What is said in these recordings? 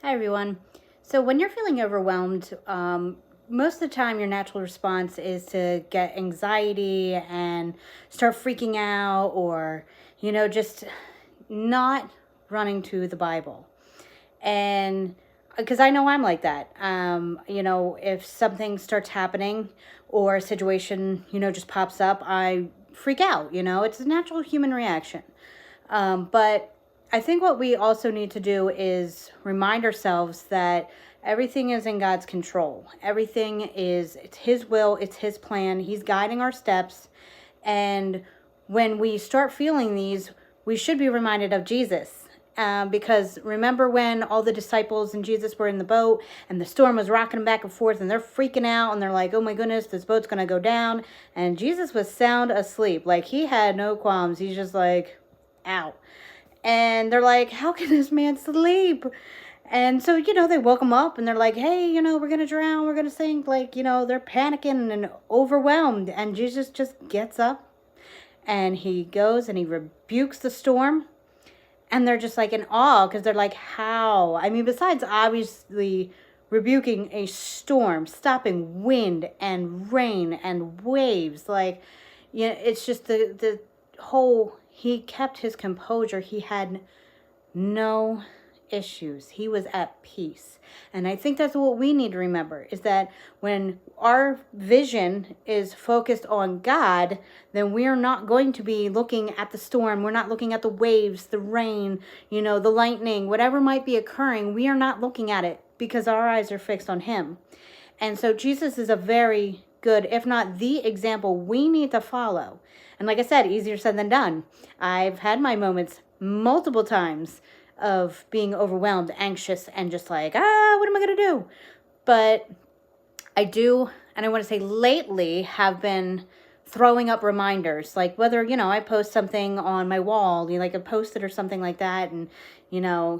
Hi, everyone. So when you're feeling overwhelmed, most of the time your natural response is to get anxiety and start freaking out or, just not running to the Bible. And because I know I'm like that, if something starts happening or a situation, just pops up, I freak out. It's a natural human reaction. But I think what we also need to do is remind ourselves that everything is in God's control. It's His will, it's His plan. He's guiding our steps. And when we start feeling these, we should be reminded of Jesus. Because remember when all the disciples and Jesus were in the boat and the storm was rocking them back and forth and they're freaking out and they're like, oh my goodness, this boat's going to go down. And Jesus was sound asleep. Like he had no qualms. He's just like, out. And they're like, how can this man sleep? And so, they woke him up and they're like, hey, we're going to drown. We're going to sink. Like, they're panicking and overwhelmed. And Jesus just gets up and he goes and he rebukes the storm. And they're just like in awe because they're like, how? I mean, besides obviously rebuking a storm, stopping wind and rain and waves, like, it's just the whole, he kept his composure. He had no issues. He was at peace. And I think that's what we need to remember is that when our vision is focused on God, then we are not going to be looking at the storm. We're not looking at the waves, the rain, the lightning, whatever might be occurring. We are not looking at it because our eyes are fixed on Him. And so Jesus is a very good, if not the example we need to follow. And like I said, easier said than done. I've had my moments multiple times of being overwhelmed, anxious, and just like, what am I going to do? But I do, and I want to say lately, have been throwing up reminders. Like whether, I post something on my wall, like a post-it or something like that, and,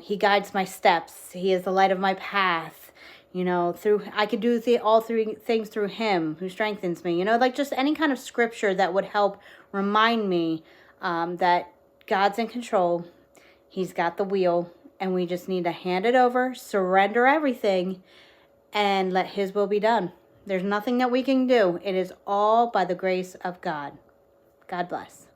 He guides my steps. He is the light of my path. I could do all three things through Him who strengthens me. Like just any kind of scripture that would help remind me that God's in control. He's got the wheel, and we just need to hand it over, surrender everything, and let His will be done. There's nothing that we can do. It is all by the grace of God. God bless.